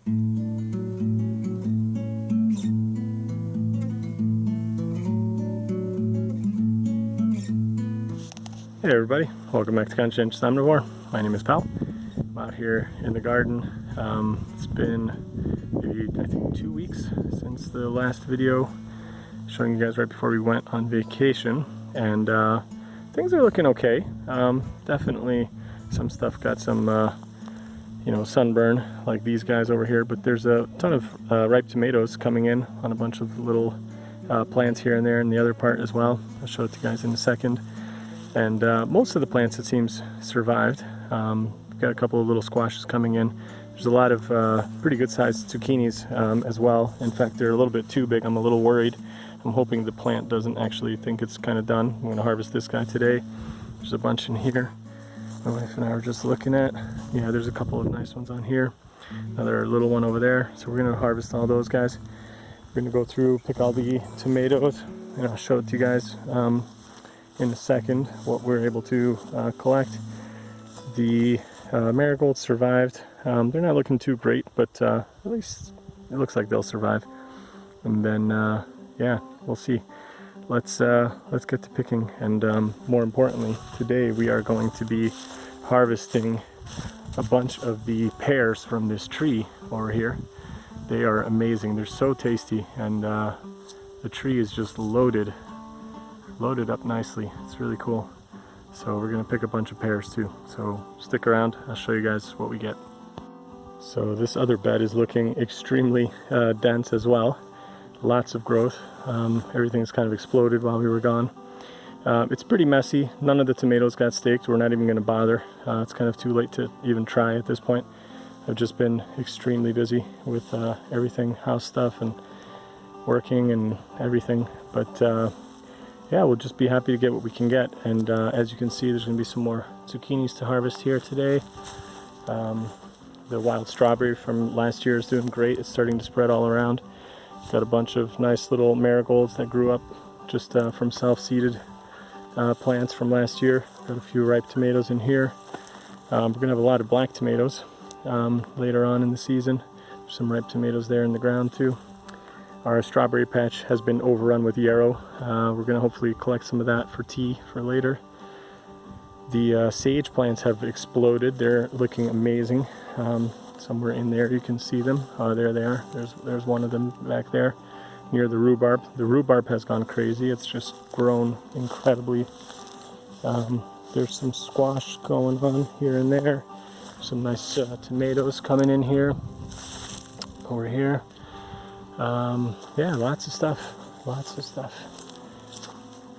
Hey everybody, welcome back to Conscientious Omnivore. My name is Pal. I'm out here in the garden. It's been maybe, I think, 2 weeks since the last video showing you guys right before we went on vacation, and things are looking okay. Definitely some stuff got some sunburn, like these guys over here, but there's a ton of ripe tomatoes coming in on a bunch of little plants here and there in the other part as well. I'll show it to you guys in a second. And most of the plants, it seems, survived. We've got a couple of little squashes coming in. There's a lot of pretty good sized zucchinis as well. In fact, they're a little bit too big. I'm a little worried. I'm hoping the plant doesn't actually think it's kind of done. I'm going to harvest this guy today. There's a bunch in here my wife and I were just looking at. Yeah, there's a couple of nice ones on here. Another little one over there. So we're going to harvest all those guys. We're going to go through, pick all the tomatoes, and I'll show it to you guys in a second what we're able to collect. The marigolds survived. They're not looking too great, but at least it looks like they'll survive. And then yeah, we'll see. Let's get to picking, and more importantly, today we are going to be harvesting a bunch of the pears from this tree over here. They are amazing. They're so tasty, and the tree is just loaded up nicely. It's really cool. So we're gonna pick a bunch of pears too. So stick around, I'll show you guys what we get. So this other bed is looking extremely dense as well. Lots of growth. Everything's kind of exploded while we were gone. It's pretty messy. None of the tomatoes got staked. We're not even gonna bother. It's kind of too late to even try at this point. I've just been extremely busy with everything, house stuff and working and everything. But yeah, we'll just be happy to get what we can get. And as you can see, there's going to be some more zucchinis to harvest here today. The wild strawberry from last year is doing great. It's starting to spread all around. Got a bunch of nice little marigolds that grew up just from self-seeded plants from last year. Got a few ripe tomatoes in here. We're going to have a lot of black tomatoes later on in the season. There's some ripe tomatoes there in the ground too. Our strawberry patch has been overrun with yarrow. We're going to hopefully collect some of that for tea for later. The sage plants have exploded. They're looking amazing. Somewhere in there you can see them. There they are. There's one of them back there near the rhubarb. The rhubarb has gone crazy. It's just grown incredibly. There's some squash going on here and there. Some nice tomatoes coming in here. Over here. Yeah, lots of stuff.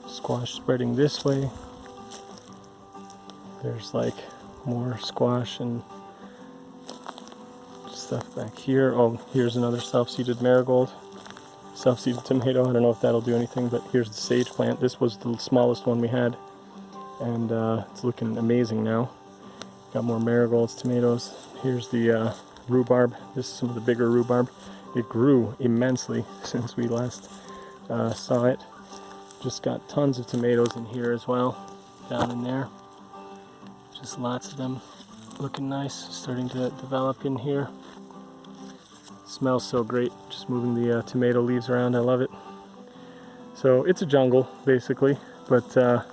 Squash spreading this way. There's like more squash and stuff back here. Oh, here's another self-seeded marigold, self-seeded tomato. I don't know if that'll do anything, but here's the sage plant. This was the smallest one we had, and it's looking amazing now. Got more marigolds, tomatoes. Here's the rhubarb. This is some of the bigger rhubarb. It grew immensely since we last saw it. Just got tons of tomatoes in here as well, down in there. Just lots of them, looking nice, starting to develop in here. Smells so great, just moving the tomato leaves around. I love it. So it's a jungle basically, but we're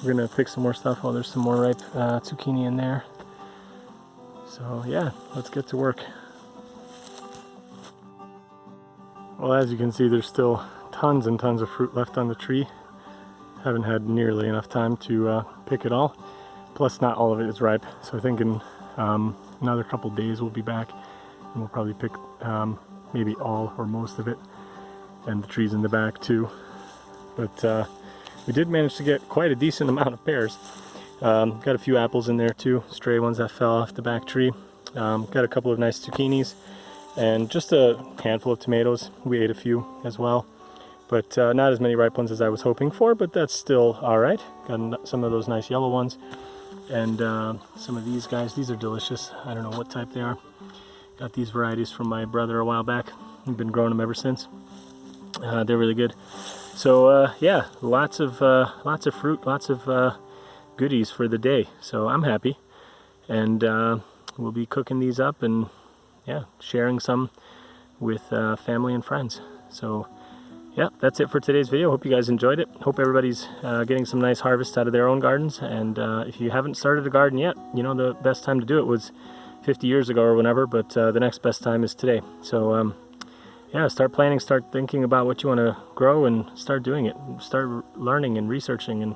gonna pick some more stuff. Oh, there's some more ripe zucchini in there. So yeah, let's get to work. Well, as you can see, there's still tons and tons of fruit left on the tree. Haven't had nearly enough time to pick it all. Plus, not all of it is ripe. So I think in another couple days we'll be back, and we'll probably pick maybe all or most of it, and the trees in the back too. But we did manage to get quite a decent amount of pears. Got a few apples in there too, stray ones that fell off the back tree. Got a couple of nice zucchinis. And just a handful of tomatoes. We ate a few as well, but not as many ripe ones as I was hoping for, but that's still alright. Got some of those nice yellow ones, and some of these guys. These are delicious. I don't know what type they are. Got these varieties from my brother a while back. We've been growing them ever since. They're really good. So yeah, lots of fruit, lots of goodies for the day. So I'm happy, and we'll be cooking these up and yeah, sharing some with family and friends. So yeah, that's it for today's video. Hope you guys enjoyed it. Hope everybody's getting some nice harvest out of their own gardens. And if you haven't started a garden yet, you know, the best time to do it was 50 years ago or whenever, but the next best time is today. So yeah, start planning, start thinking about what you want to grow and start doing it. Start learning and researching and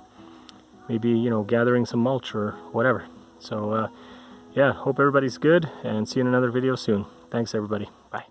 maybe, you know, gathering some mulch or whatever. So yeah, hope everybody's good and see you in another video soon. Thanks everybody. Bye.